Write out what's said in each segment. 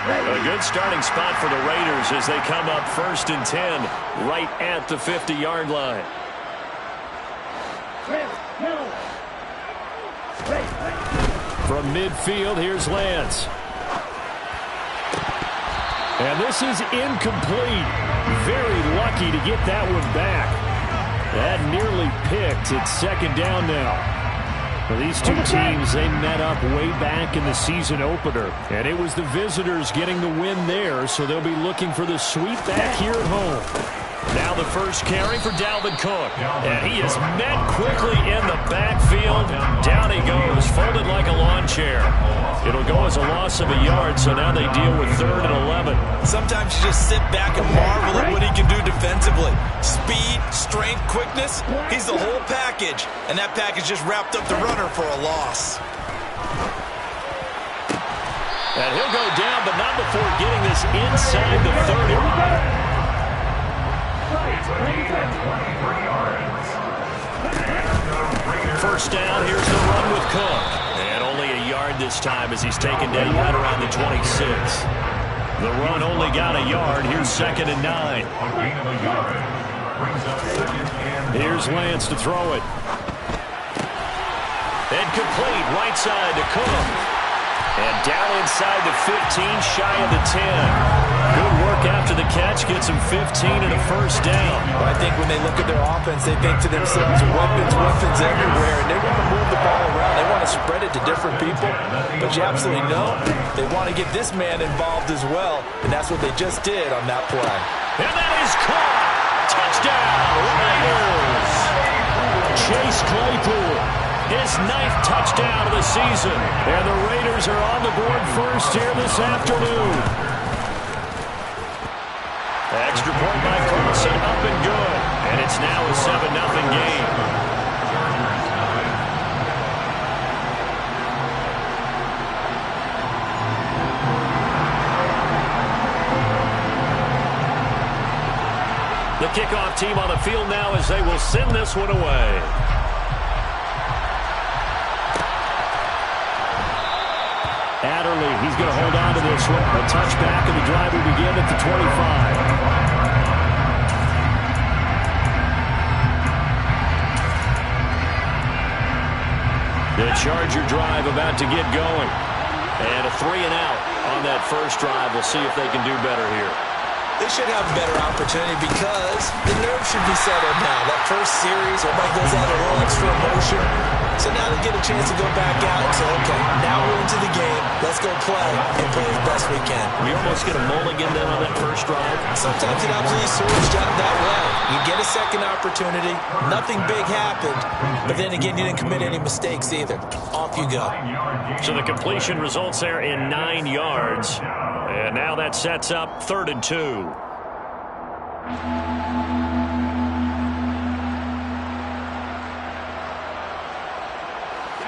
A good starting spot for the Raiders as they come up 1st and 10 right at the 50-yard line. From midfield, here's Lance. And this is incomplete. Very lucky to get that one back. That nearly picked. It's 2nd down now. Well, these two teams, they met up way back in the season opener. And it was the visitors getting the win there, so they'll be looking for the sweep back here at home. Now the first carry for Dalvin Cook. And he is met quickly in the backfield. Down he goes, folded like a lawn chair. It'll go as a loss of a yard, so now they deal with 3rd and 11. Sometimes you just sit back and marvel at what he can do defensively. Speed, strength, quickness, he's the whole package. And that package just wrapped up the runner for a loss. And he'll go down, but not before getting this inside the 30. First down, here's the run with Cook. And only a yard this time as he's taken down right around the 26. The run only got a yard. Here's 2nd and 9. Here's Lance to throw it. And complete, right side to Cook. And down inside the 15, shy of the 10. Good work after the catch, gets him 15 and a first down. Well, I think when they look at their offense, they think to themselves, weapons everywhere, and they want to move the ball around. They want to spread it to different people, but you absolutely know they want to get this man involved as well, and that's what they just did on that play. And that is caught! Touchdown, Raiders! Chase Claypool. His 9th touchdown of the season. And the Raiders are on the board first here this afternoon. Extra point by Carlson, up and good. And it's now a 7-0 game. The kickoff team on the field now as they will send this one away. Adderley, he's going to hold on to this one. A touchback, and the drive will begin at the 25. The Charger drive about to get going. And a 3-and-out on that first drive. We'll see if they can do better here. They should have a better opportunity because the nerves should be settled now. That first series, everybody goes out a little extra emotion. So now they get a chance to go back out and say, okay, now we're into the game. Let's go play and play as best we can. We almost get a mulligan then on that first drive. Sometimes it absolutely surged out that way. You get a second opportunity. Nothing big happened. But then again, you didn't commit any mistakes either. Off you go. So the completion results there in 9 yards. And now that sets up 3rd and 2.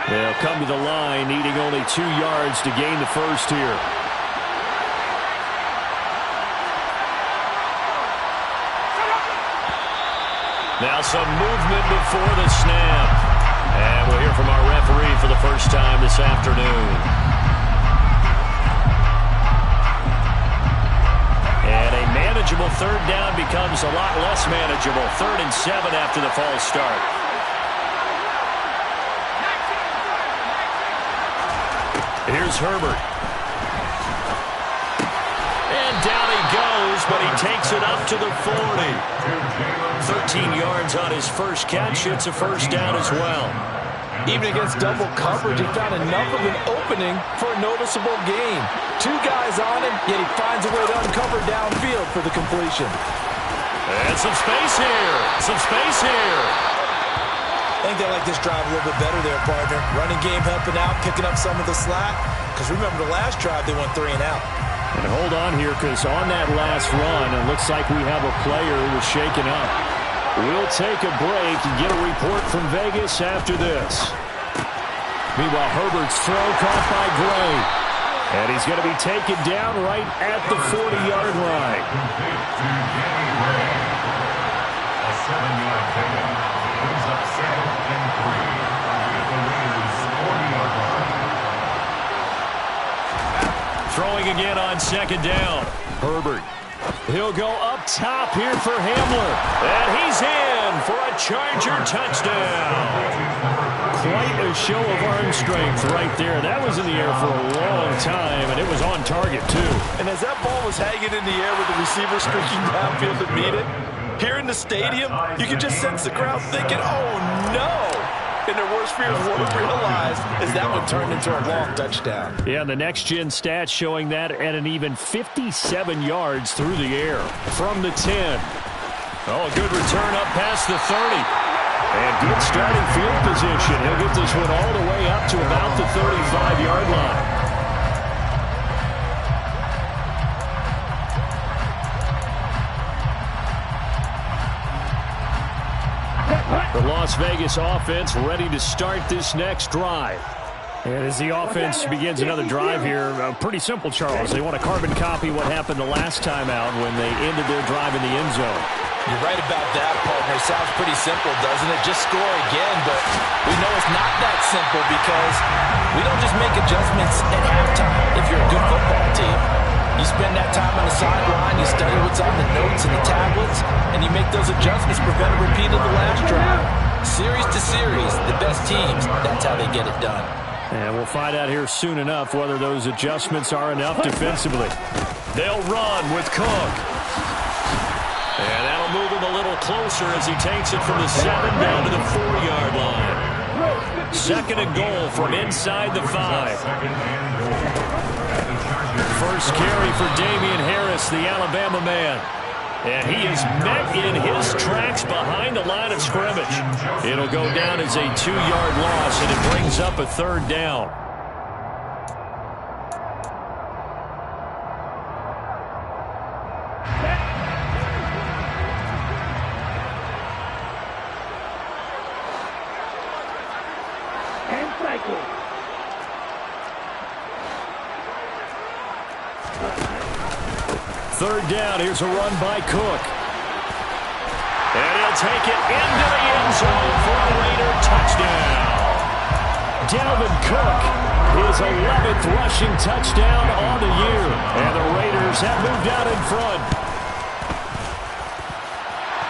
They'll come to the line, needing only 2 yards to gain the first here. Now some movement before the snap. And we'll hear from our referee for the first time this afternoon. And a manageable 3rd down becomes a lot less manageable. 3rd and 7 after the false start. Here's Herbert. And down he goes, but he takes it up to the 40. 13 yards on his first catch. It's a first down as well. Even against double coverage, he found enough of an opening for a noticeable gain. 2 guys on him, yet he finds a way to uncover downfield for the completion. And some space here. Some space here. I think they like this drive a little bit better there, partner. Running game helping out, picking up some of the slack. Because remember the last drive, they went 3 and out. And hold on here, because on that last run, it looks like we have a player who was shaken up. We'll take a break and get a report from Vegas after this. Meanwhile, Herbert's throw caught by Gray. And he's going to be taken down right at the 40-yard line. A 7-yard pickup brings up 2nd and 3 at the Raiders' 40-yard line. Throwing again on second down. Herbert. He'll go up top here for Hamler. And he's in for a Charger touchdown. Quite a show of arm strength right there. That was in the air for a long time, and it was on target, too. And as that ball was hanging in the air with the receiver streaking downfield to meet it, here in the stadium, you can just sense the crowd thinking, oh, no. And their worst fears were realized as that one turned into a long touchdown. Yeah, the next-gen stats showing that at an even 57 yards through the air. From the 10. Oh, a good return up past the 30. And good starting field position. He'll get this one all the way up to about the 35-yard line. The Las Vegas offense ready to start this next drive. And as the offense begins another drive here, pretty simple, Charles. They want to carbon copy what happened the last time out when they ended their drive in the end zone. You're right about that, partner. Sounds pretty simple, doesn't it? Just score again, but we know it's not that simple because we don't just make adjustments at halftime if you're a good football team. You spend that time on the sideline, you study what's on the notes and the tablets, and you make those adjustments, prevent a repeat of the last drive. Series to series, the best teams, that's how they get it done. And we'll find out here soon enough whether those adjustments are enough defensively. They'll run with Cook. And that'll move him a little closer as he takes it from the 7 down to the 4-yard line. Second and goal from inside the 5. First carry for Damian Harris, the Alabama man. And he is met in his tracks behind the line of scrimmage. It'll go down as a 2-yard loss, and it brings up a 3rd down. Third down, here's a run by Cook. And he'll take it into the end zone for a Raider touchdown. Dalvin Cook, his 11th rushing touchdown on the year. And the Raiders have moved out in front.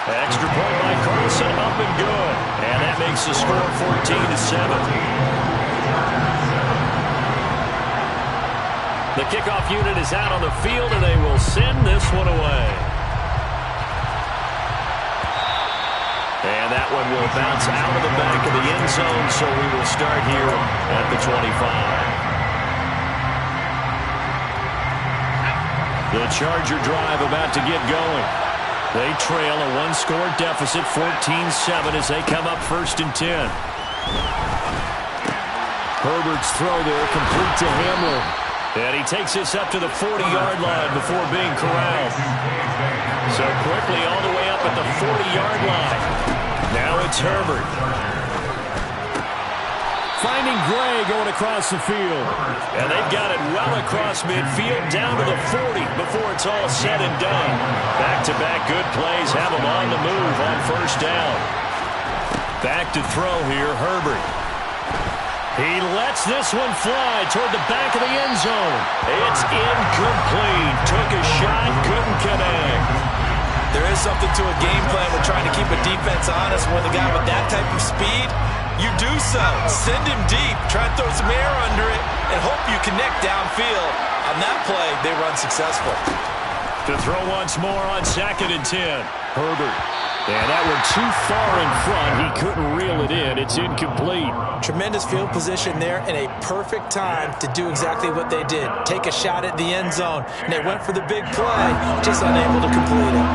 Extra point by Carlson, up and good. And that makes the score 14-7. The kickoff unit is out on the field, and they will send this one away. And that one will bounce out of the back of the end zone, so we will start here at the 25. The Charger drive about to get going. They trail a 1-score deficit, 14-7, as they come up 1st and 10. Herbert's throw there, complete to Hamler. And he takes this up to the 40-yard line before being corralled. So quickly all the way up at the 40-yard line. Now it's Herbert. Finding Gray going across the field. And they've got it well across midfield down to the 40 before it's all said and done. Back-to-back good plays have them on the move on 1st down. Back to throw here, Herbert. He lets this one fly toward the back of the end zone. It's incomplete. Took a shot, couldn't connect. There is something to a game plan with trying to keep a defense honest when the guy with that type of speed, you do so. Send him deep, try and throw some air under it, and hope you connect downfield. On that play, they run successful. To throw once more on 2nd and 10. Herbert. And that one too far in front. He couldn't reel it in. It's incomplete. Tremendous field position there and a perfect time to do exactly what they did. Take a shot at the end zone. And they went for the big play, just unable to complete it.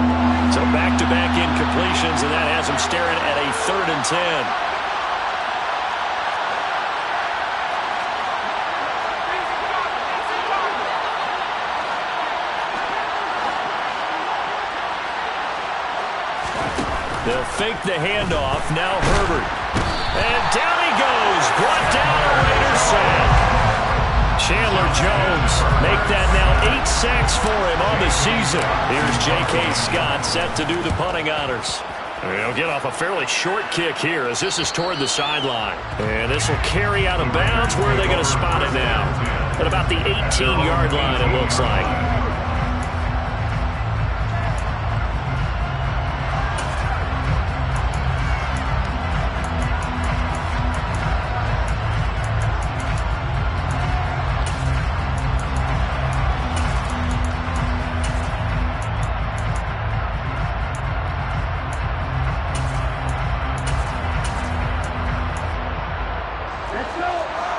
So back-to-back incompletions, and that has them staring at a 3rd and 10. They'll fake the handoff. Now Herbert. And down he goes. Brought down a Raider sack. Chandler Jones make that now 8 sacks for him on the season. Here's J.K. Scott set to do the punting honors. They'll get off a fairly short kick here as this is toward the sideline. And this will carry out of bounds. Where are they going to spot it now? At about the 18-yard line, it looks like.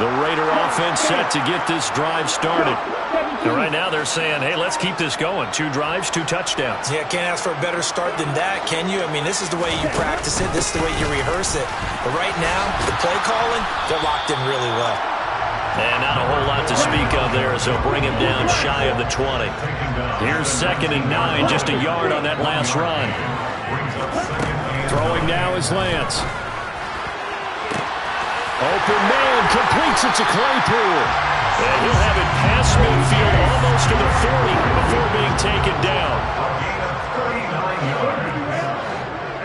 The Raider offense set to get this drive started. And right now they're saying, hey, let's keep this going. 2 drives, 2 touchdowns. Yeah, can't ask for a better start than that, can you? I mean, this is the way you practice it. This is the way you rehearse it. But right now, the play calling, they're locked in really well. And not a whole lot to speak of there as they'll bring him down shy of the 20. Here's 2nd and 9, just a yard on that last run. Throwing now is Lance. Open man, completes it to Claypool. And he'll have it past midfield almost to the 40 before being taken down. A gain of 39 yards.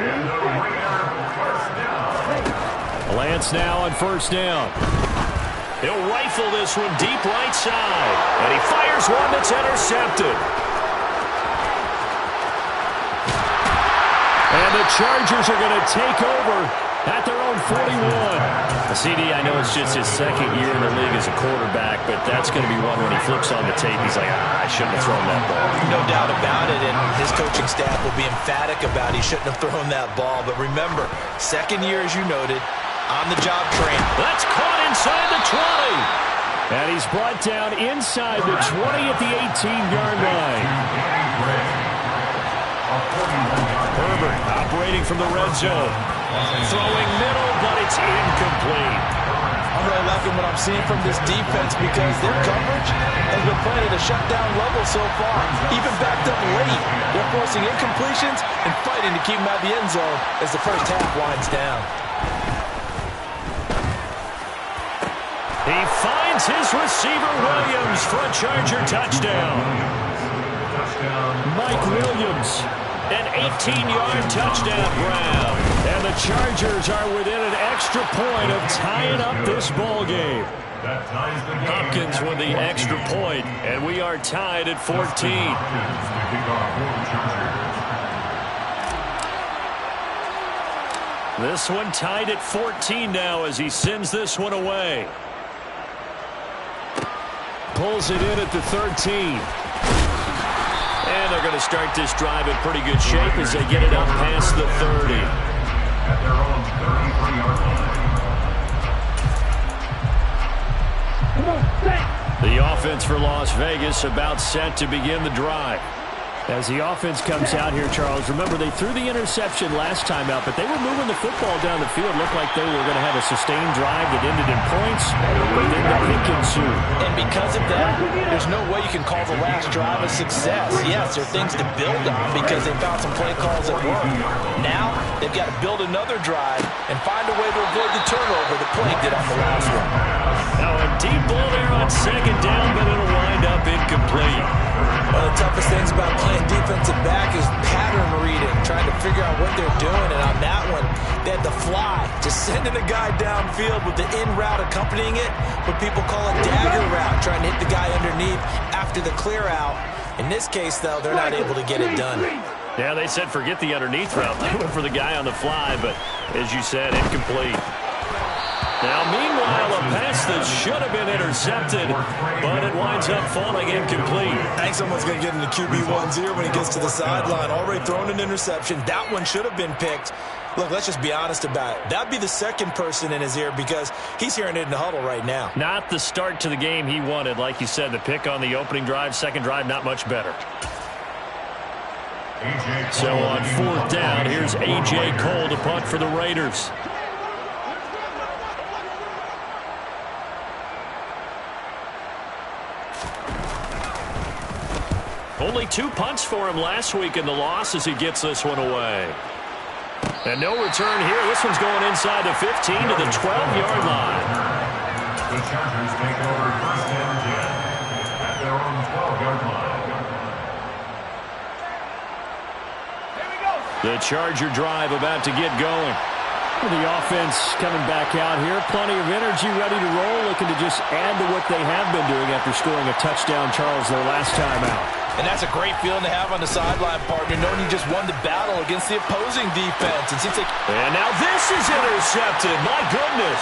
And the Raider first down. Lance now on first down. He'll rifle this one deep right side. And he fires one that's intercepted. And the Chargers are going to take over at their own 41. CD, I know it's just his 2nd year in the league as a quarterback, but that's going to be one when he flips on the tape. He's like, I shouldn't have thrown that ball. No doubt about it, and his coaching staff will be emphatic about he shouldn't have thrown that ball. But remember, 2nd year, as you noted, on-the-job training. That's caught inside the 20. And he's brought down inside the 20 at the 18-yard line. Herbert operating from the red zone. Throwing middle, but it's incomplete. I'm really liking what I'm seeing from this defense because their coverage has been playing at a shutdown level so far. Even backed up late, they're forcing incompletions and fighting to keep them out of the end zone as the first half winds down. He finds his receiver, Williams, for a Charger touchdown. Mike Williams, an 18-yard touchdown grab. And the Chargers are within an extra point of tying up this ball game. Hopkins with the extra point, and we are tied at 14. This one tied at 14 now as he sends this one away. Pulls it in at the 13. And they're going to start this drive in pretty good shape as they get it up past the 30. At their own 33-yard line. The offense for Las Vegas about set to begin the drive. As the offense comes out here, Charles, remember they threw the interception last time out, but they were moving the football down the field. Looked like they were going to have a sustained drive that ended in points, but then the pick ensued. And because of that, there's no way you can call the last drive a success. Yes, there are things to build on because they found some play calls that work. Now, they've got to build another drive and find a way to avoid the turnover that plagued it on the last one. Now a deep ball there on 2nd down, but it'll wind up incomplete. One of the toughest things about playing defensive back is pattern reading, trying to figure out what they're doing. And on that one, they had to fly, just sending a guy downfield with the in route accompanying it, what people call a dagger route, trying to hit the guy underneath after the clear out. In this case, though, they're not able to get it done. Yeah, they said forget the underneath route. They went for the guy on the fly, but as you said, incomplete. Now, meanwhile, a pass that should have been intercepted, but it winds up falling incomplete. I think someone's going to get into QB1's ear when he gets to the sideline. Already thrown an interception. That one should have been picked. Look, let's just be honest about it. That'd be the second person in his ear because he's hearing it in the huddle right now. Not the start to the game he wanted. Like you said, the pick on the opening drive, second drive, not much better. So on 4th down, here's A.J. Cole to punt for the Raiders. Only 2 punts for him last week in the loss as he gets this one away. And no return here. This one's going inside the 15 to the 12-yard line. The Chargers take over 1st and 10 at their own 12-yard line. The Charger drive about to get going. The offense coming back out here. Plenty of energy, ready to roll, looking to just add to what they have been doing after scoring a touchdown, Charles, their last time out. And that's a great feeling to have on the sideline, partner, knowing you just won the battle against the opposing defense. And now this is intercepted. My goodness.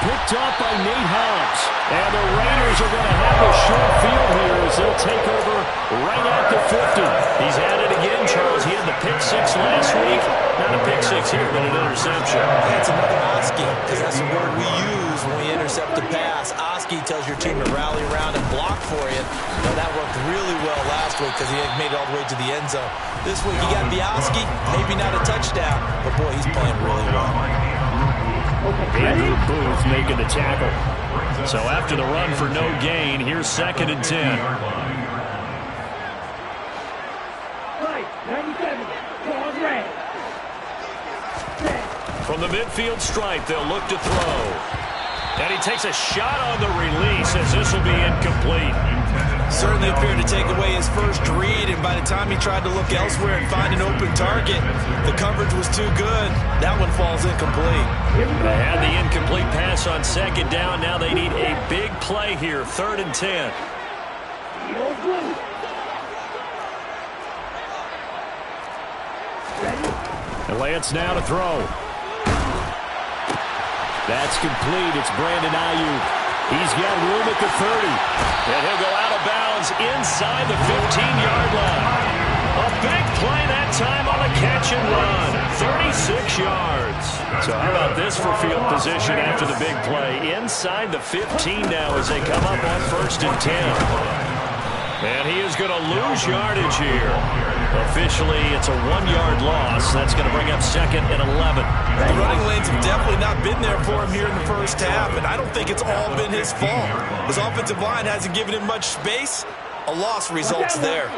Picked off by Nate Hobbs. And the Raiders are going to have a short field here as they'll take over right at the 50. He's at it again, Charles. He had the pick six last week. Not a pick six here, but an interception. That's another Oski, because that's the word we use when we intercept the pass. Oski tells your team to rally around and block for you. Now, that worked really well last week because he had made it all the way to the end zone. This week, you got the Oski, maybe not a touchdown, but boy, he's playing really well. Andrew Booth making the tackle. So after the run for no gain, here's 2nd and 10. From the midfield stripe, they'll look to throw. And he takes a shot on the release as this will be incomplete. Certainly appeared to take away his first read, and by the time he tried to look elsewhere and find an open target, the coverage was too good. That one falls incomplete. They had the incomplete pass on 2nd down. Now they need a big play here, 3rd and 10. And Lance now to throw. That's complete. It's Brandon Ayuk. He's got room at the 30. And he'll go out of bounds inside the 15-yard line. A big play that time on a catch and run. 36 yards. So how about this for field position after the big play? Inside the 15 now as they come up on 1st and 10. And he is going to lose yardage here. Officially, it's a 1-yard loss. That's going to bring up 2nd and 11. The running lanes have definitely not been there for him here in the first half, and I don't think it's all been his fault. His offensive line hasn't given him much space. A loss results there.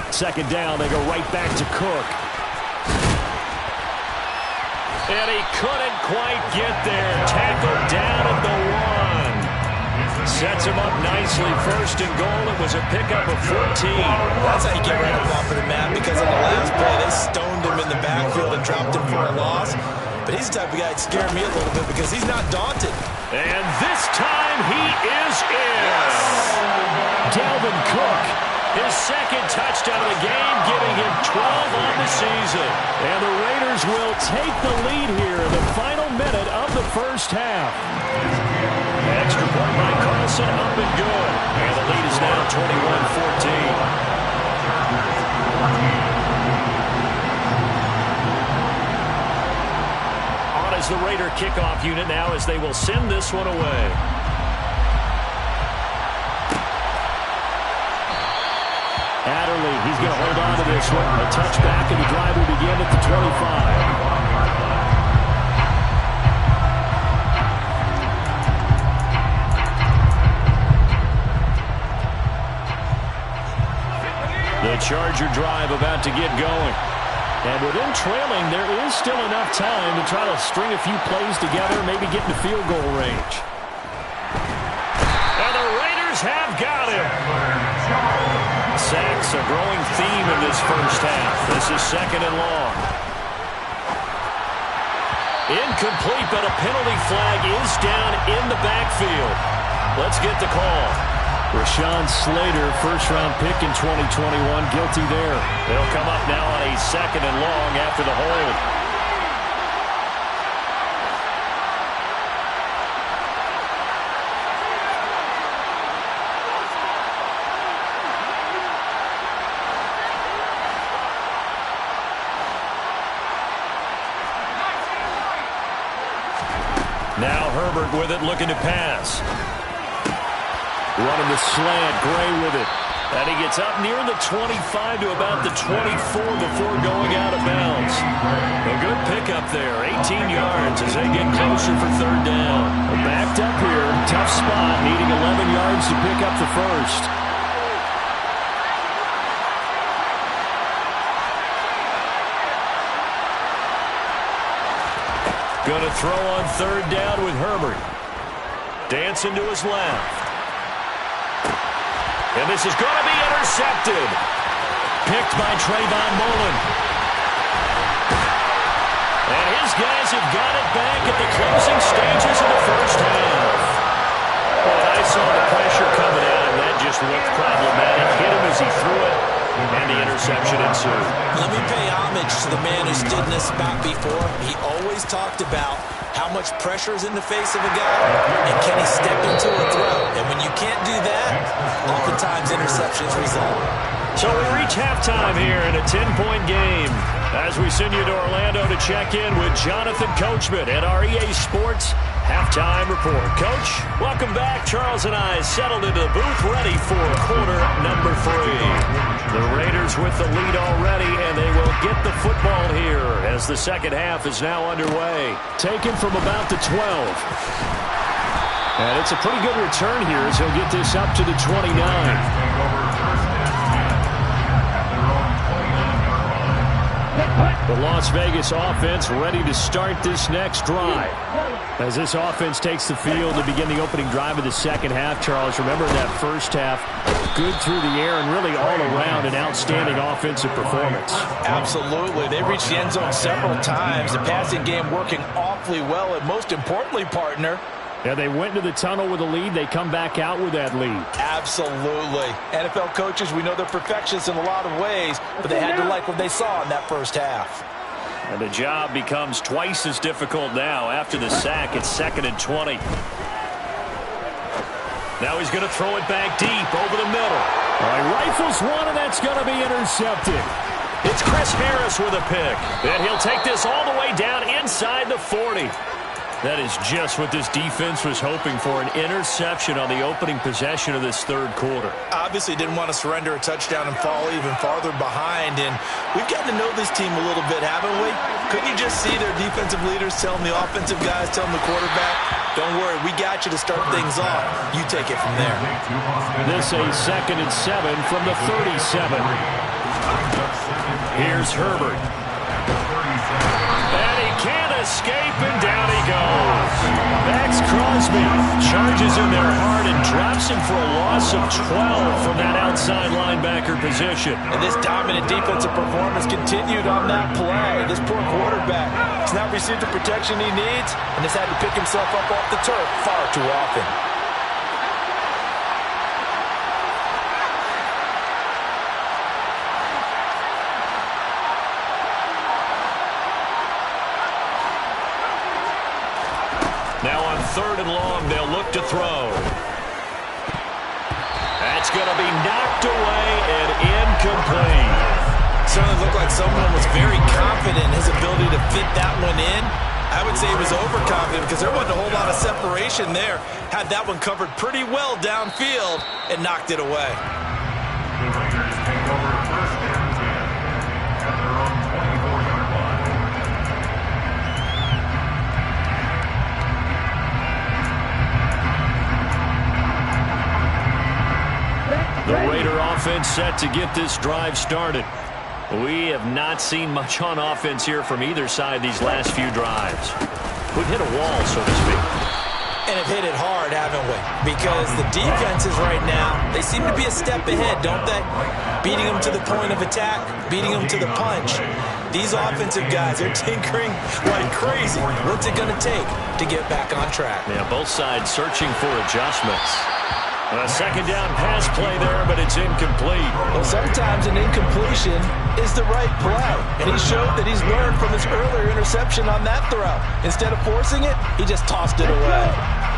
Second down, they go right back to Cook. And he couldn't quite get there. Tackled down at the 1. Sets him up nicely. 1st and goal. It was a pickup of 14. That's how you get right up off of the mat, because on the last play, they stoned him in the backfield and dropped him for a loss. But he's the type of guy that scared me a little bit because he's not daunted. And this time he is in. Dalvin Cook. His 2nd touchdown of the game, giving him 12 on the season. And the Raiders will take the lead here in the final minute of the first half. Extra point by Carlson, up and good. And the lead is now 21-14. On is the Raider kickoff unit now as they will send this one away. Adderley, he's going to hold on to this one. A touchback, and the drive will begin at the 25. The Charger drive about to get going. And within trailing, there is still enough time to try to string a few plays together, maybe get into field goal range. And the Raiders have got him. Sacks a growing theme in this first half. This is 2nd and long. Incomplete, but a penalty flag is down in the backfield. Let's get the call. Rashawn Slater, first-round pick in 2021, guilty there. They'll come up now on a 2nd and long after the hold. Now Herbert with it, looking to pass. Running the slant, Gray with it. And he gets up near the 25 to about the 24 before going out of bounds. A good pickup there, 18 yards as they get closer for 3rd down. They're backed up here, tough spot, needing 11 yards to pick up the first. Going to throw on third down with Herbert. Dancing to his left. And this is going to be intercepted. Picked by Trayvon Mullen. And his guys have got it back at the closing stages of the first half. Well, I saw the pressure coming out, and that just looked problematic. Hit him as he threw it, and the interception ensued. Let me pay homage to the man who stood in this spot before. He always talked about how much pressure is in the face of a guy, and can he step into a throw? And when you can't do that, oftentimes interceptions result. So we reach halftime here in a 10-point game as we send you to Orlando to check in with Jonathan Coachman at our EA Sports Halftime Report. Coach, welcome back. Charles and I settled into the booth ready for quarter number 3. The Raiders with the lead already, and they will get the football here as the second half is now underway. Taken from about the 12. And it's a pretty good return here as he'll get this up to the 29. The Las Vegas offense ready to start this next drive. As this offense takes the field to begin the opening drive of the second half, Charles, remember that first half, good through the air and really all around an outstanding offensive performance. Absolutely. They reached the end zone several times. The passing game working awfully well, and most importantly, partner, yeah, they went into the tunnel with a lead. They come back out with that lead. Absolutely. NFL coaches, we know they're perfectionists in a lot of ways, but they had to like what they saw in that first half. And the job becomes twice as difficult now after the sack. It's 2nd and 20. Now he's going to throw it back deep over the middle. All right, rifles one, and that's going to be intercepted. It's Chris Harris with a pick. And he'll take this all the way down inside the 40. That is just what this defense was hoping for, an interception on the opening possession of this third quarter. Obviously didn't want to surrender a touchdown and fall even farther behind, and we've gotten to know this team a little bit, haven't we? Couldn't you just see their defensive leaders telling the offensive guys, telling the quarterback, don't worry, we got you to start things off. You take it from there. This a 2nd and 7 from the 37. Here's Herbert. And he can't escape, and down he goes. Max Crosby charges in there hard and drops him for a loss of 12 from that outside linebacker position. And this dominant defensive performance continued on that play. This poor quarterback has not received the protection he needs and has had to pick himself up off the turf far too often. Now on 3rd and long, they'll look to throw. That's going to be knocked away and incomplete. Certainly looked like someone was very confident in his ability to fit that one in. I would say he was overconfident because there wasn't a whole lot of separation there. Had that one covered pretty well downfield and knocked it away. The Raiders take over 1st and 10 at their own 24-yard line. The Raider offense set to get this drive started. We have not seen much on offense here from either side these last few drives. We've hit a wall, so to speak. And have hit it hard, haven't we? Because the defenses right now, they seem to be a step ahead, don't they? Beating them to the point of attack, beating them to the punch. These offensive guys, they're tinkering like crazy. What's it going to take to get back on track? Yeah, both sides searching for adjustments. A 2nd down pass play there, but it's incomplete. Well, sometimes an incompletion is the right play, and he showed that he's learned from his earlier interception on that throw. Instead of forcing it, he just tossed it away.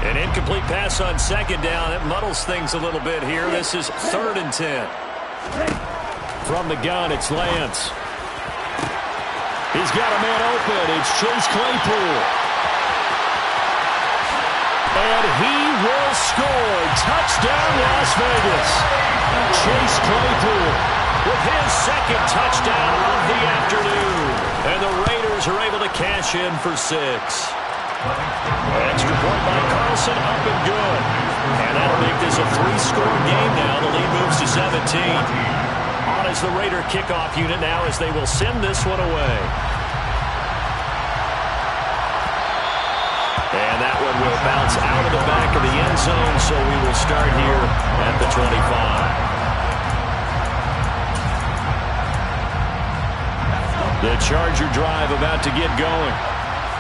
An incomplete pass on 2nd down. It muddles things a little bit here. This is 3rd and 10. From the gun, it's Lance. He's got a man open. It's Chase Claypool. And he will score. Touchdown, Las Vegas. Chase Claypool with his 2nd touchdown of the afternoon. And the Raiders are able to cash in for 6. Extra point by Carlson, up and good. And that'll make this a 3-score game now. The lead moves to 17. On is the Raider kickoff unit now as they will send this one away. And that one will bounce out of the back of the end zone, so we will start here at the 25. The Charger drive about to get going.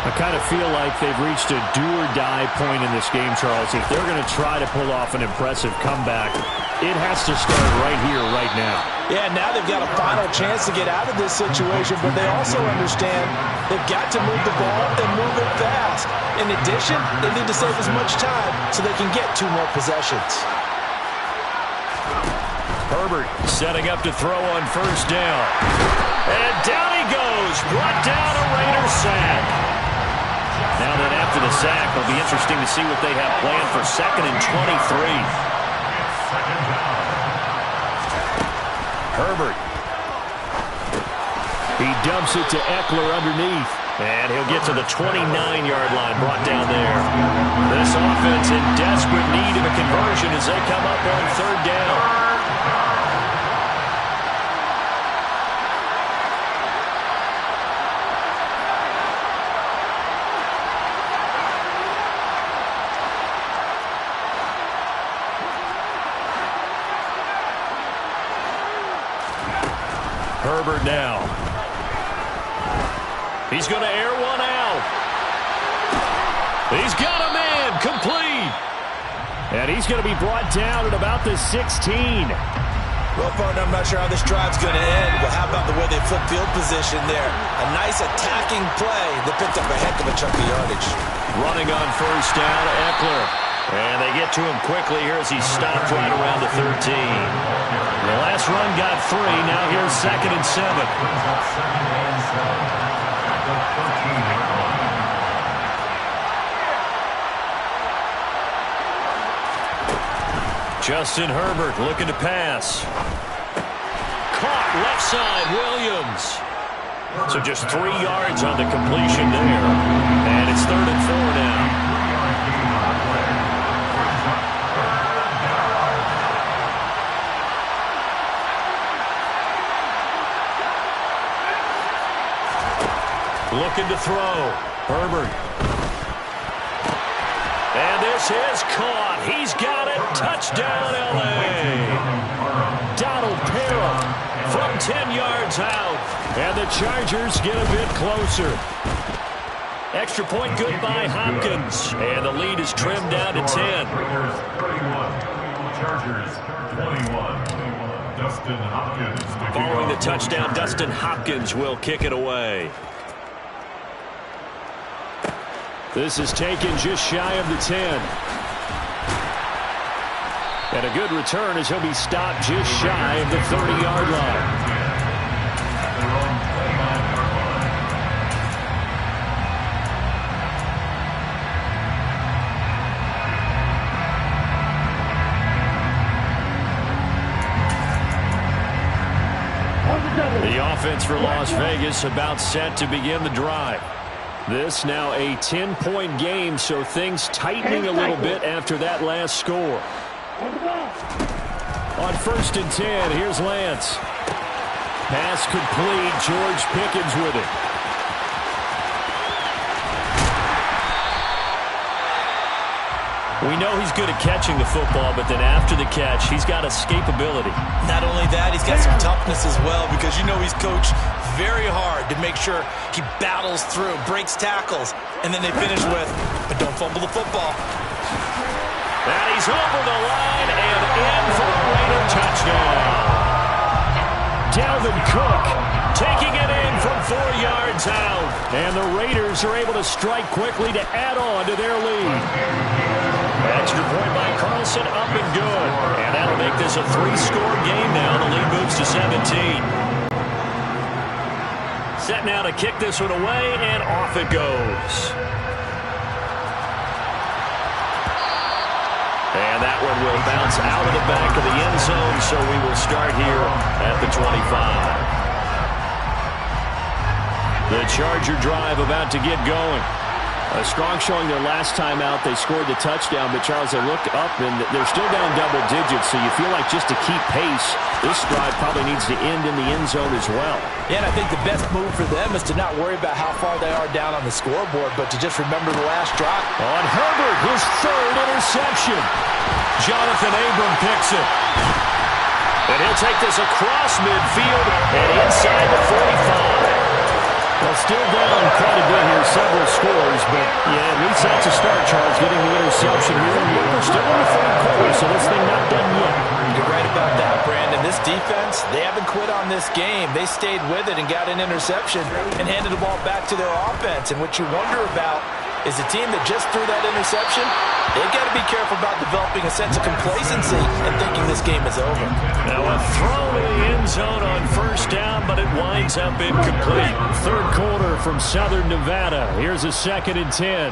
I kind of feel like they've reached a do-or-die point in this game, Charles. If they're going to try to pull off an impressive comeback, it has to start right here, right now. Yeah, now they've got a final chance to get out of this situation, but they also understand they've got to move the ball and move it fast. In addition, they need to save as much time so they can get 2 more possessions. Herbert setting up to throw on first down. And down he goes, brought down a Raiders sack. Now that after the sack, it'll be interesting to see what they have planned for 2nd and 23. Herbert. He dumps it to Eckler underneath. And he'll get to the 29-yard line, brought down there. This offense in desperate need of a conversion as they come up on 3rd down. Herbert now. He's going to air one out. He's got a man, complete. And he's going to be brought down at about the 16. Well, partner, I'm not sure how this drive's going to end, but how about the way they flip field position there? A nice attacking play that picked up a heck of a chunk of yardage. Running on first down, Eckler. And they get to him quickly here as he stopped right around the 13. The last run got 3. Now here's 2nd and 7. Justin Herbert looking to pass. Caught left side, Williams. So just 3 yards on the completion there. And it's 3rd and 4 now. Looking to throw. Herbert. And this is caught. He's got it. Touchdown, L.A. Donald Parham from 10 yards out. And the Chargers get a bit closer. Extra point good by Hopkins. And the lead is trimmed down to 10. Chargers 21. Dustin Hopkins. Following the touchdown, Dustin Hopkins will kick it away. This is taken just shy of the 10. And a good return as he'll be stopped just shy of the 30-yard line. The offense for Las Vegas about set to begin the drive. This now a 10-point game, so things tightening a little bit after that last score. On 1st and 10, here's Lance. Pass complete, George Pickens with it. We know he's good at catching the football, but then after the catch, he's got escapability. Not only that, he's got some toughness as well, because you know he's coached very hard to make sure he battles through, breaks tackles, and then they finish with, but don't fumble the football. And he's over the line and in for a Raider touchdown. Dalvin Cook taking it in from 4 yards out. And the Raiders are able to strike quickly to add on to their lead. Extra point by Carlson, up and good. And that'll make this a 3-score game now. The lead moves to 17. Set now to kick this one away, and off it goes. And that one will bounce out of the back of the end zone, so we will start here at the 25. The Charger drive about to get going. A strong showing their last time out. They scored the touchdown, but Charles, they look up and they're still down double digits, so you feel like just to keep pace, this drive probably needs to end in the end zone as well. Yeah, and I think the best move for them is to not worry about how far they are down on the scoreboard, but to just remember the last drive. On Herbert, his third interception. Jonathan Abram picks it. And he'll take this across midfield and inside the 45. Well, still down quite a bit here, several scores, but yeah, at least that's a start, Charles, getting the interception here. And we're still in the third quarter, so this thing not done yet. You're right about that, Brandon. This defense, they haven't quit on this game. They stayed with it and got an interception and handed the ball back to their offense. And what you wonder about is a team that just threw that interception, they've got to be careful about developing a sense of complacency and thinking this game is over. Now a throw to the end zone on first down, but it winds up incomplete. Third quarter from Southern Nevada. Here's a 2nd and 10.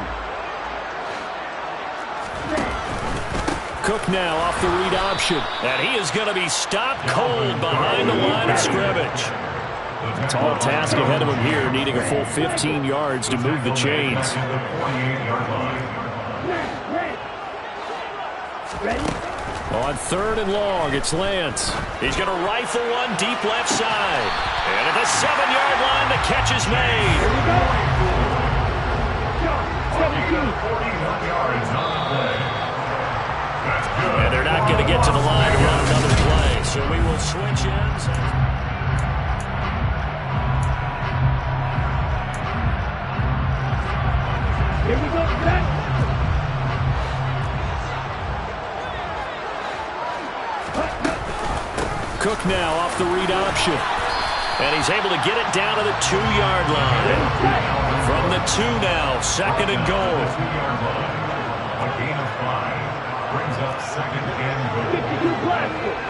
Cook now off the read option. And he is going to be stopped cold behind the line of scrimmage. Tall task ahead of him here, needing a full 15 yards to move the chains. On 3rd and long, it's Lance. He's going to rifle one deep left side. And at the 7-yard line, the catch is made. And they're not going to get to the line to run another play, so we will switch ends. Here we go, back. Cook now off the read option. And he's able to get it down to the 2-yard line. From the 2 now, 2nd and goal. A gain of 5 brings up 2nd and goal.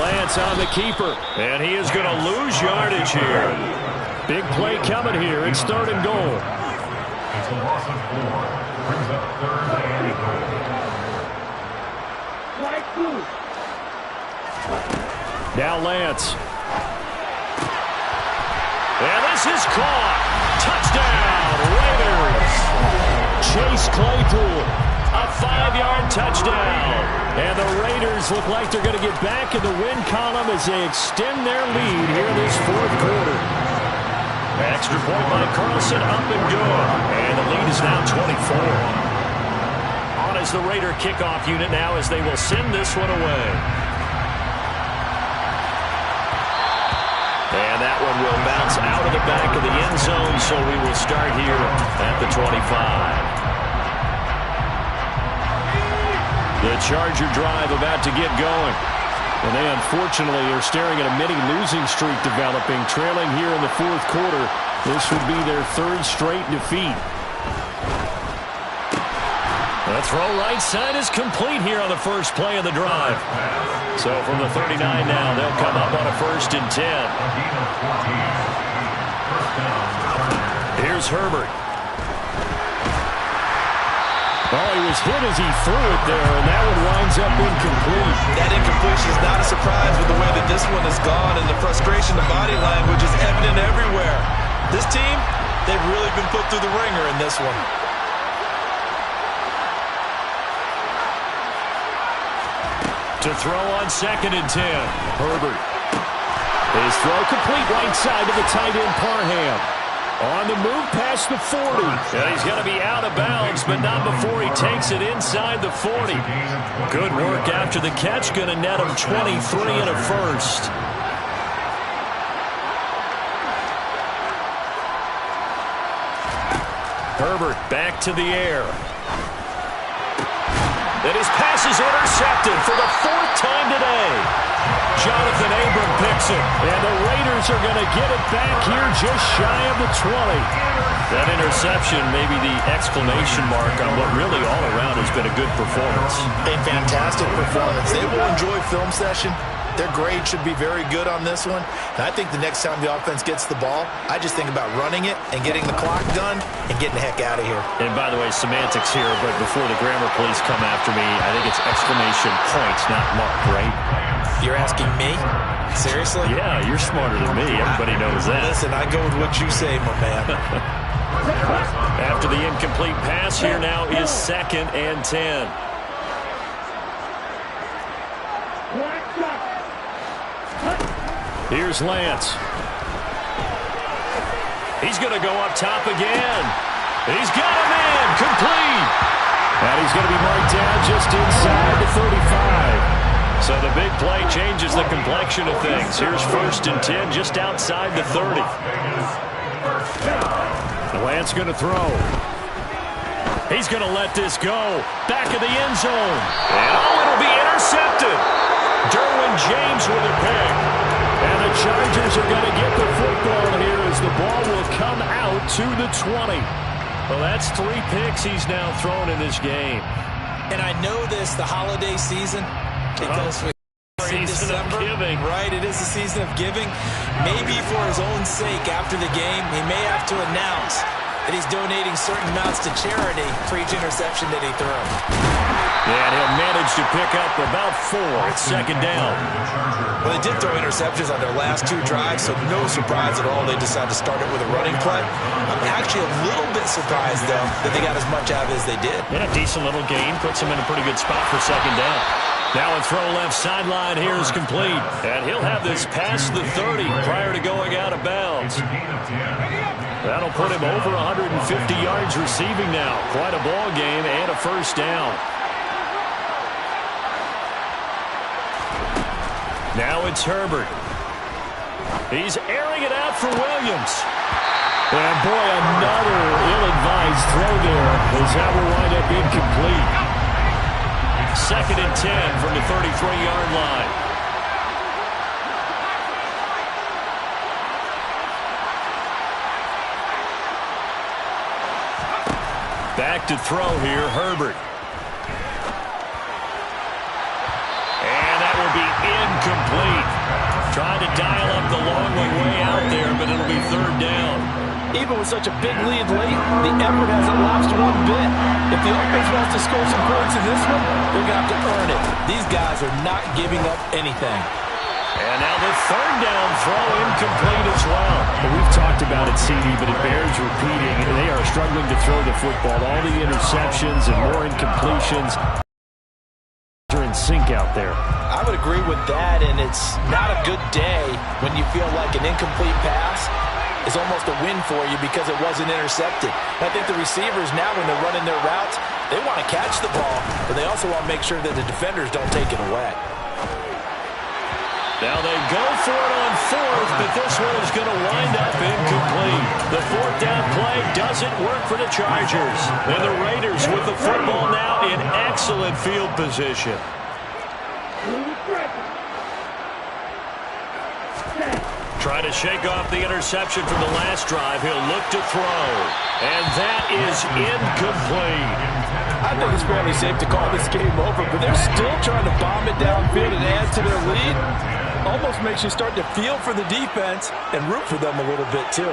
Lance on the keeper, and he is going to lose yardage here. Big play coming here. It's 3rd and goal. It's a loss of 4. Brings up 3rd and goal. Now Lance. And this is caught. Touchdown, Raiders. Chase Claypool. A 5-yard touchdown. And the Raiders look like they're going to get back in the win column as they extend their lead here in this 4th quarter. Extra point by Carlson, up and good. And the lead is now 24. On as the Raider kickoff unit now as they will send this one away. And that one will bounce out of the back of the end zone, so we will start here at the 25. The Charger drive about to get going. And they unfortunately are staring at a mini losing streak developing, trailing here in the 4th quarter. This would be their 3rd straight defeat. The throw right side is complete here on the first play of the drive. So from the 39 now, they'll come up on a 1st and 10. Here's Herbert. Oh, he was hit as he threw it there, and that one winds up incomplete. That incompletion is not a surprise with the way that this one has gone, and the frustration, the body language is evident everywhere. This team, they've really been put through the ringer in this one. To throw on 2nd and 10, Herbert. His throw complete right side to the tight end Parham. On the move past the 40. And he's going to be out of bounds, but not before he takes it inside the 40. Good work after the catch. Going to net him 23 and a 1st. Herbert back to the air. And his pass is intercepted for the 4th time today. Jonathan Abram picks it, and the Raiders are going to get it back here just shy of the 20. That interception may be the exclamation mark on what really all around has been a good performance. A fantastic performance. They will enjoy film session. Their grade should be very good on this one. And I think the next time the offense gets the ball, I just think about running it and getting the clock done and getting the heck out of here. And by the way, semantics here, but before the grammar police come after me, I think it's exclamation point, not mark, right? You're asking me? Seriously? Yeah, you're smarter than me. Everybody knows that. Listen, I go with what you say, my man. After the incomplete pass, here now is 2nd and 10. Here's Lance. He's going to go up top again. He's got him in. Complete. And he's going to be marked down just inside the 35. So the big play changes the complexion of things. Here's 1st and 10 just outside the 30. Lance going to throw. He's going to let this go. Back of the end zone. And it'll be intercepted. Derwin James with a pick. And the Chargers are going to get the football here as the ball will come out to the 20. Well, that's 3 picks he's now thrown in this game. And I know this, the holiday season, because we in December, right? It is the season of giving. Maybe for his own sake after the game, he may have to announce that he's donating certain amounts to charity for each interception that he throws. Yeah, and he'll manage to pick up about 4. It's 2nd down. Well, they did throw interceptions on their last 2 drives, so no surprise at all they decided to start it with a running play. I'm actually a little bit surprised, though, that they got as much out of it as they did. Yeah, decent little gain. Puts him in a pretty good spot for 2nd down. Now a throw left sideline here is complete. And he'll have this past the 30 prior to going out of bounds. That'll put him over 150 yards receiving now. Quite a ball game and a 1st down. Now it's Herbert. He's airing it out for Williams. And boy, another ill-advised throw there as that will wind up incomplete. 2nd and 10 from the 33-yard line. Back to throw here, Herbert. And that will be incomplete. Trying to dial up the long way out there, but it'll be 3rd down. Even with such a big lead late, the effort hasn't lapsed one bit. If the offense wants to score some points in this one, they're going to have to earn it. These guys are not giving up anything. And now the 3rd down throw incomplete as well. We've talked about it, CD, but it bears repeating. They are struggling to throw the football. All the interceptions and more incompletions are in sync out there. I would agree with that, and it's not a good day when you feel like an incomplete pass is almost a win for you because it wasn't intercepted. I think the receivers now, when they're running their routes, they want to catch the ball, but they also want to make sure that the defenders don't take it away. Now they go for it on 4th, but this one is going to wind up incomplete. The 4th down play doesn't work for the Chargers. And the Raiders with the football now in excellent field position. Trying to shake off the interception from the last drive. He'll look to throw. And that is incomplete. I think it's fairly safe to call this game over, but they're still trying to bomb it downfield and add to their lead. Almost makes you start to feel for the defense and root for them a little bit, too.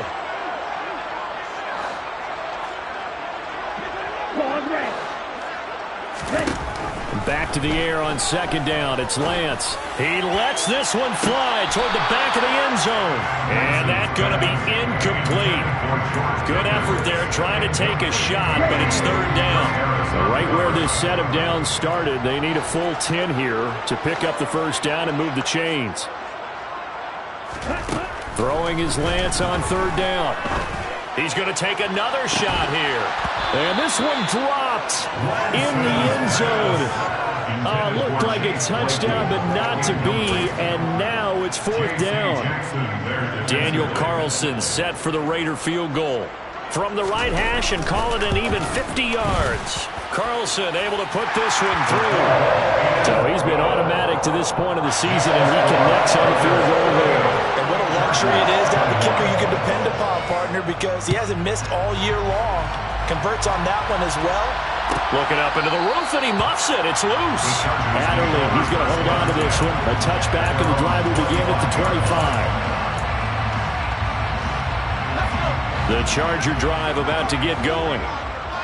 Back to the air on 2nd down. It's Lance. He lets this one fly toward the back of the end zone. And that's going to be incomplete. Good effort there trying to take a shot, but it's 3rd down. So right where this set of downs started, they need a full 10 here to pick up the 1st down and move the chains. Throwing is Lance on 3rd down. He's going to take another shot here. And this one dropped in the end zone. Looked like a touchdown, but not to be. And now it's 4th down. Daniel Carlson set for the Raider field goal. From the right hash and call it an even 50 yards. Carlson able to put this one through. So he's been automatic to this point of the season, and he connects on the field goal there. And what a luxury it is to have a kicker you can depend upon, partner, because he hasn't missed all year long. Converts on that one as well. Looking up into the roof, and he muffs it. It's loose. Adderley, he's going to hold on to this one. A touchback, and the drive will begin at the 25. The Charger drive about to get going.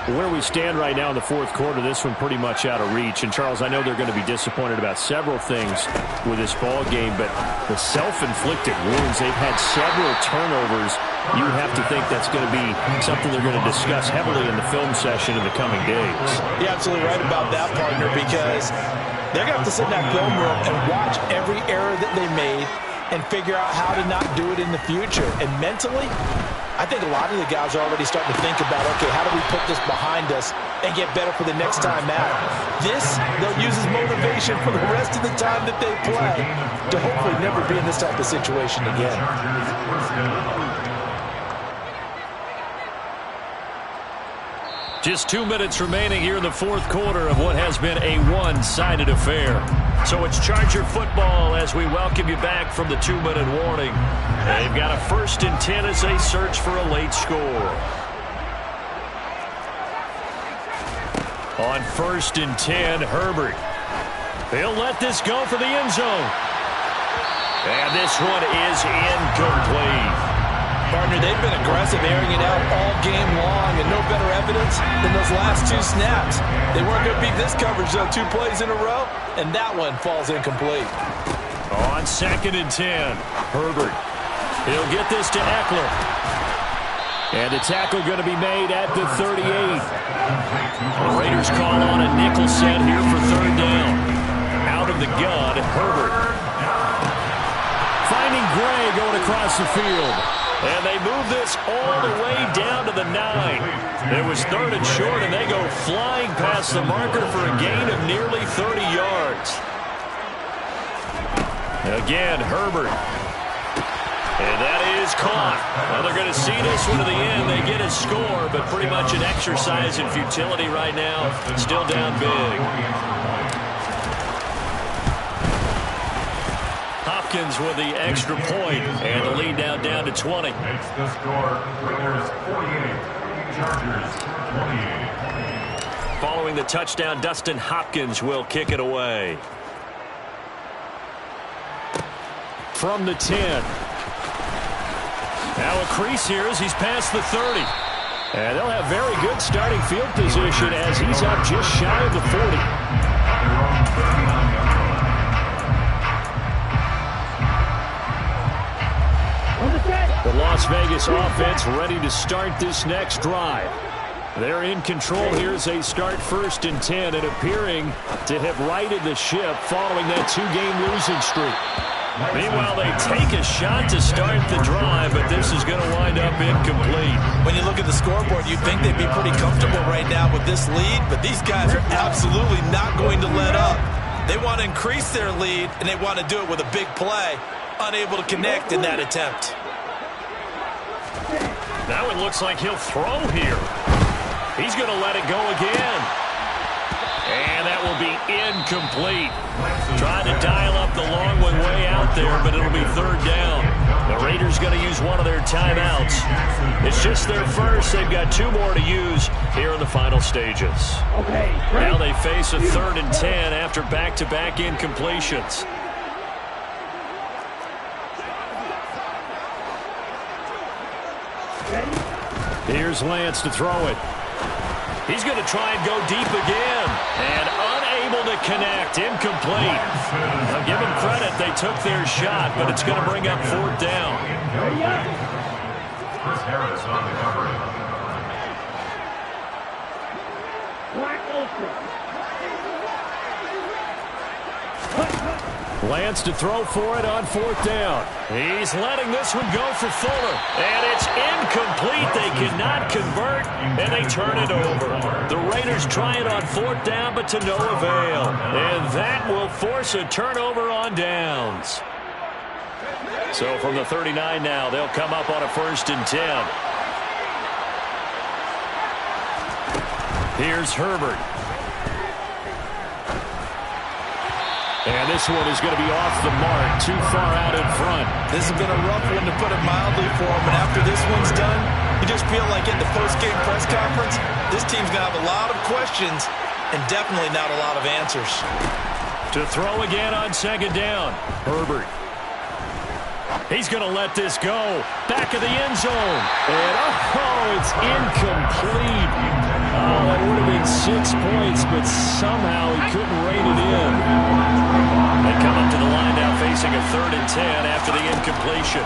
Where we stand right now in the fourth quarter, this one pretty much out of reach. And, Charles, I know they're going to be disappointed about several things with this ball game, but the self-inflicted wounds, they've had several turnovers. You have to think that's going to be something they're going to discuss heavily in the film session in the coming days. You're absolutely right about that, partner, because they're going to have to sit in that film room and watch every error that they made and figure out how to not do it in the future. And mentally, I think a lot of the guys are already starting to think about, okay, how do we put this behind us and get better for the next time out? This, they'll use as motivation for the rest of the time that they play to hopefully never be in this type of situation again. Just 2 minutes remaining here in the fourth quarter of what has been a one-sided affair. So it's Charger football as we welcome you back from the 2-minute warning. They've got a 1st and 10 as they search for a late score. On 1st and 10, Herbert. He'll let this go for the end zone. And this one is incomplete. Partner, they've been aggressive, airing it out all game long, and no better evidence than those last 2 snaps. They weren't going to beat this coverage, though, 2 plays in a row, and that one falls incomplete. On 2nd and 10, Herbert. He'll get this to Eckler. And the tackle going to be made at the 38. The Raiders call on a nickel set here for 3rd down. Out of the gun, Herbert. Finding Gray going across the field. And they move this all the way down to the 9. It was 3rd and short, and they go flying past the marker for a gain of nearly 30 yards. Again, Herbert. And that is caught. Now they're going to see this one to the end. They get a score, but pretty much an exercise in futility right now. Still down big. Hopkins with the extra point, and the lead now down to 20. Makes the score. Raiders 48, Chargers 28. Following the touchdown, Dustin Hopkins will kick it away. From the 10. Now a crease here as he's past the 30. And they'll have very good starting field position as he's up just shy of the 40. The Las Vegas offense ready to start this next drive. They're in control here as they start 1st and 10 and appearing to have righted the ship following that 2-game losing streak. Meanwhile, they take a shot to start the drive, but this is going to wind up incomplete. When you look at the scoreboard, you'd think they'd be pretty comfortable right now with this lead, but these guys are absolutely not going to let up. They want to increase their lead, and they want to do it with a big play. Unable to connect in that attempt. Now it looks like he'll throw here. He's going to let it go again. And that will be incomplete. Trying to dial up the long one way out there, but it'll be 3rd down. The Raiders going to use one of their timeouts. It's just their first. They've got 2 more to use here in the final stages. Now they face a 3rd and 10 after back-to-back incompletions. Here's Lance to throw it. He's going to try and go deep again. And unable to connect. Incomplete. Now give them credit. They took their shot, but it's going to bring up 4th down. Chris Harris on the cover. Lance to throw for it on 4th down. He's letting this one go for Fuller. And it's incomplete. They cannot convert, and they turn it over. The Raiders try it on 4th down, but to no avail. And that will force a turnover on downs. So from the 39 now, they'll come up on a 1st and 10. Here's Herbert. And this one is going to be off the mark, too far out in front. This has been a rough one, to put it mildly, for him. And after this one's done, you just feel like at the post-game press conference, this team's going to have a lot of questions and definitely not a lot of answers. To throw again on 2nd down, Herbert. He's going to let this go. Back of the end zone. And, oh, it's incomplete. Oh, that would have been 6 points, but somehow he couldn't rein it in. They come up to the line now facing a 3rd and 10 after the incompletion.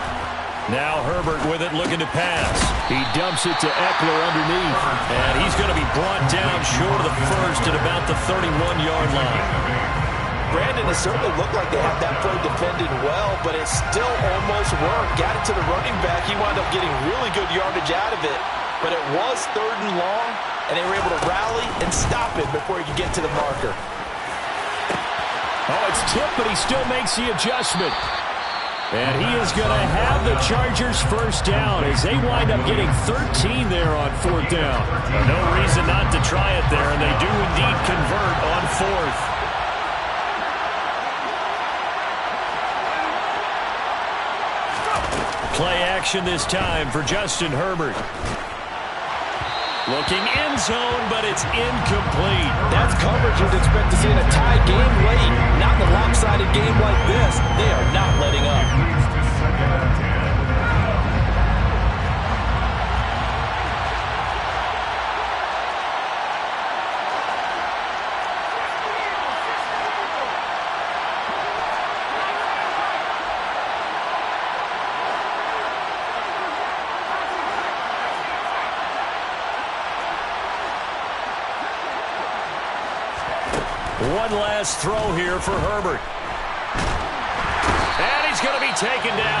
Now Herbert with it, looking to pass. He dumps it to Eckler underneath, and he's going to be brought down short of the first at about the 31-yard line. Brandon, it certainly looked like they had that play defended well, but it still almost worked. Got it to the running back. He wound up getting really good yardage out of it, but it was 3rd and long, and they were able to rally and stop it before he could get to the marker. Oh, it's tipped, but he still makes the adjustment. And he is going to have the Chargers first down as they wind up getting 13 there on 4th down. No reason not to try it there, and they do indeed convert on 4th. Play action this time for Justin Herbert. Looking end zone, but it's incomplete. That's coverage you'd expect to see in a tie game late. Not in a lopsided game like this. They are not letting up. Leads to 2nd and 10. One last throw here for Herbert. And he's going to be taken down.